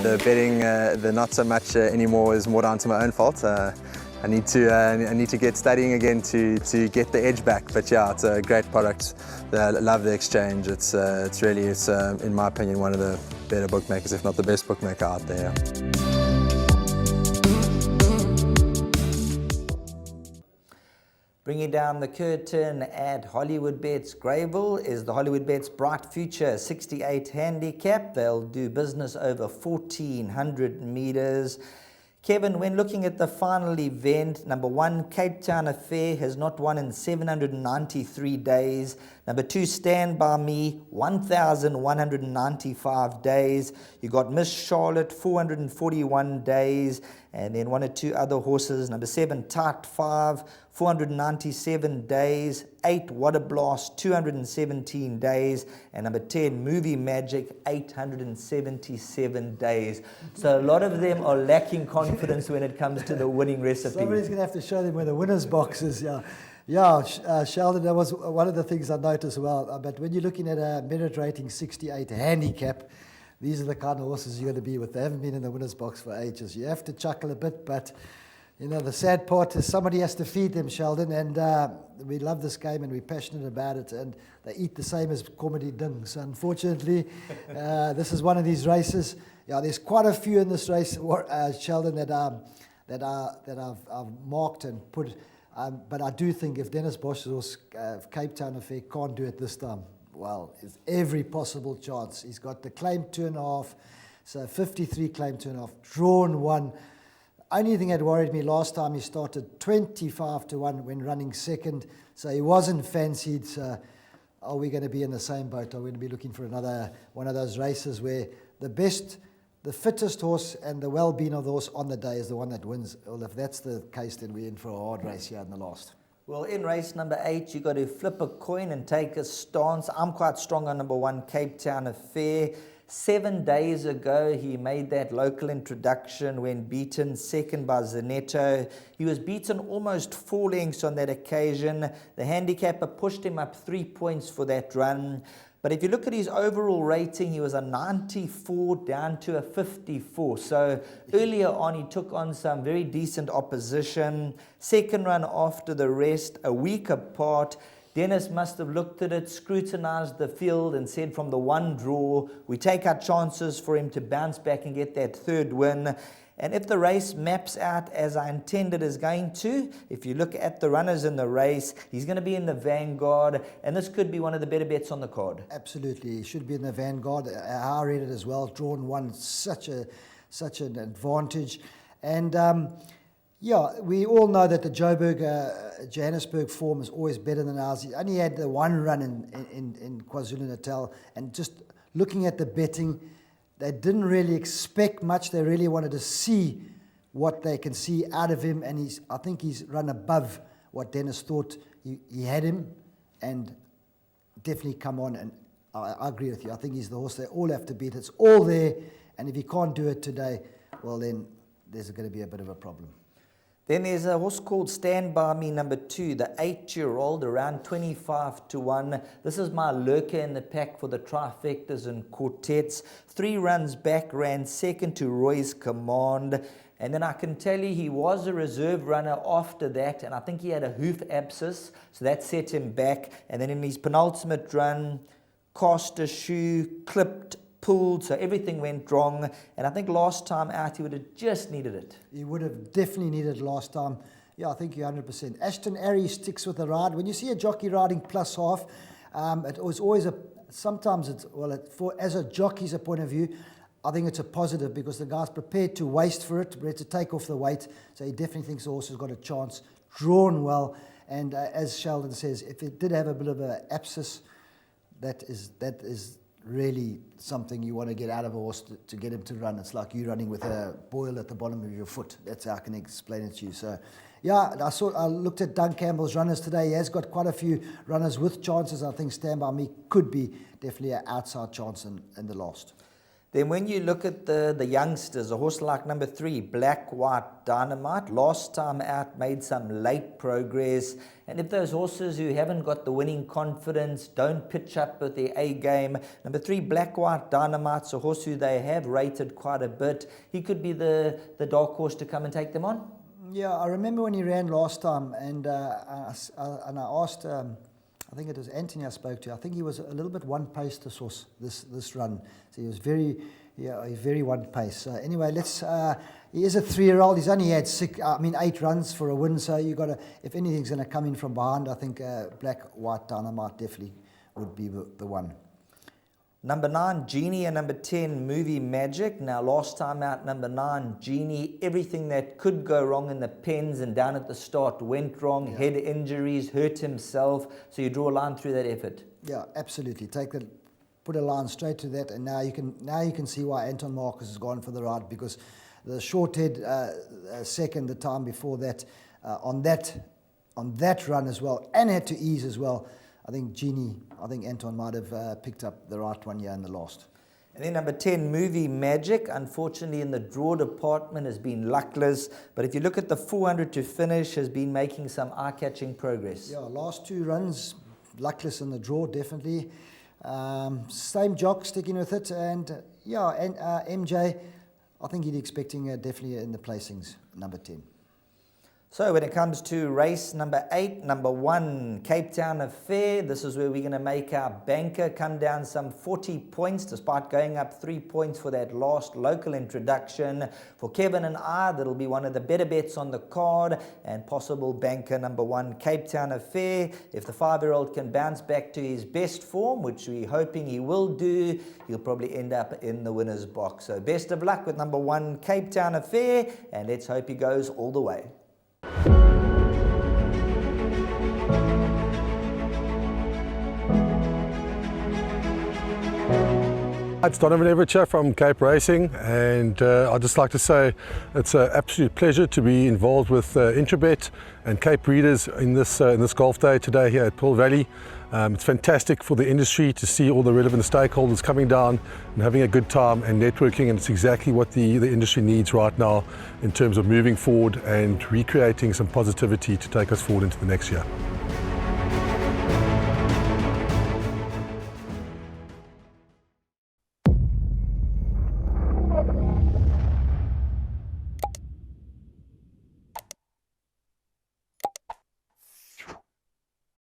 the betting, the not so much anymore, is more down to my own fault. I need to get studying again to get the edge back. But yeah, it's a great product. I love the exchange. It's really, in my opinion, one of the better bookmakers, if not the best bookmaker out there. Bringing down the curtain at Hollywood Bets Greyville is the Hollywood Bets Bright Future 68 handicap. They'll do business over 1,400 meters. Kevin, when looking at the final event, number 1, Cape Town Affair has not won in 793 days. Number 2, Stand By Me, 1,195 days. You got Miss Charlotte, 441 days. And then 1 or 2 other horses. Number 7, Tight 5, 497 days. 8, Water Blast, 217 days. And number 10, Movie Magic, 877 days. So a lot of them are lacking confidence when it comes to the winning recipe. Somebody's going to have to show them where the winner's box is. Yeah, Sheldon, that was one of the things I noticed. Well, but when you're looking at a merit rating 68 handicap, these are the kind of horses you're going to be with. They haven't been in the winner's box for ages. You have to chuckle a bit, but you know, the sad part is somebody has to feed them, Sheldon, and we love this game and we're passionate about it, and they eat the same as comedy dings. Unfortunately, this is one of these races. Yeah, there's quite a few in this race, Sheldon, that I've marked and put. But I do think if Dennis Bosch's Cape Town Affair can't do it this time, well, it's every possible chance. He's got the claim 2.5, so 53 claim 2.5, drawn 1. Only thing that worried me last time, he started 25-1 when running second, so he wasn't fancied. So are we going to be in the same boat? Are we going to be looking for another one of those races where the best, the fittest horse and the well-being of the horse on the day is the one that wins? Well, if that's the case, then we're in for a hard race here in the last. Well, in race number 8, you got to flip a coin and take a stance. I'm quite strong on number 1, Cape Town Affair. 7 days ago, he made that local introduction when beaten second by Zanetto. He was beaten almost 4 lengths on that occasion. The handicapper pushed him up 3 points for that run. But if you look at his overall rating, he was a 94 down to a 54. So earlier on, he took on some very decent opposition. Second run after the rest, a week apart. Dennis must have looked at it, scrutinized the field, and said from the one draw, we take our chances for him to bounce back and get that third win. And if the race maps out as I intended is going to, if you look at the runners in the race, he's going to be in the vanguard, and this could be one of the better bets on the card. Absolutely, he should be in the vanguard. I read it as well. Drawn 1, such an advantage. And yeah, we all know that the Johannesburg form is always better than ours. He only had the 1 run in KwaZulu-Natal, and just looking at the betting, they didn't really expect much. They really wanted to see what they can see out of him, and I think he's run above what Dennis thought he had him, and definitely come on. And I agree with you. I think he's the horse they all have to beat. It's all there, and if he can't do it today, well, then there's going to be a bit of a problem. Then there's a horse called Stand By Me, number 2, the 8-year-old, around 25-1. This is my lurker in the pack for the trifectas and quartets. 3 runs back, ran second to Roy's Command. And then I can tell you he was a reserve runner after that, and I think he had a hoof abscess, so that set him back. And then in his penultimate run, cast a shoe, clipped, pulled, so everything went wrong, and I think last time out he would have just needed it. He would have definitely needed it last time. Yeah, I think you're 100%. Ashton Arry sticks with the ride. When you see a jockey riding plus half, it was always sometimes it's, well, as a jockey's point of view, I think it's a positive because the guy's prepared to waste for it, prepared to take off the weight, so he definitely thinks the horse has got a chance, drawn well, and as Sheldon says, if it did have a bit of an abscess, that is really something you want to get out of a horse to get him to run. It's like you running with a boil at the bottom of your foot. That's how I can explain it to you. So, yeah, I looked at Doug Campbell's runners today. He has got quite a few runners with chances. I think Stand By Me could be definitely an outside chance in the last. Then when you look at the youngsters, a horse like number 3, Black White Dynamite, last time out made some late progress. And if those horses who haven't got the winning confidence don't pitch up with their A game, number 3, Black White Dynamite's a horse who they have rated quite a bit. He could be the dark horse to come and take them on. Yeah, I remember when he ran last time, and I asked, I think it was Anthony I spoke to. I think he was a little bit one pace this horse this run. So he was very one pace. So anyway, he is a 3-year-old. He's only had 8 runs for a win. So you got to, if anything's going to come in from behind, I think Black White Dynamite definitely would be the one. Number 9, Genie, and number 10, Movie Magic. Now, last time out, number 9, Genie, everything that could go wrong in the pens and down at the start went wrong. Yeah. Head injuries, hurt himself. So you draw a line through that effort. Yeah, absolutely. Put a line straight to that, and now you can see why Anton Marcus has gone for the ride, because the short head second the time before that on that run as well, and had to ease as well. I think Anton might have picked up the right one here in the last. And then number 10, Movie Magic, unfortunately in the draw department has been luckless. But if you look at the 400 to finish, has been making some eye-catching progress. Yeah, last 2 runs, luckless in the draw, definitely. Same jock, sticking with it. And MJ, I think he'd expecting definitely in the placings, number 10. So when it comes to race number 8, number 1, Cape Town Affair, this is where we're going to make our banker come down some 40 points, despite going up 3 points for that last local introduction. For Kevin and I, that'll be one of the better bets on the card, and possible banker number 1, Cape Town Affair. If the 5-year-old can bounce back to his best form, which we're hoping he will do, he'll probably end up in the winner's box. So best of luck with number 1, Cape Town Affair, and let's hope he goes all the way. It's Donovan Everett from Cape Racing, and I'd just like to say it's an absolute pleasure to be involved with Intrabet and Cape Breeders in this golf day today here at Pearl Valley. It's fantastic for the industry to see all the relevant stakeholders coming down and having a good time and networking, and it's exactly what the industry needs right now in terms of moving forward and recreating some positivity to take us forward into the next year.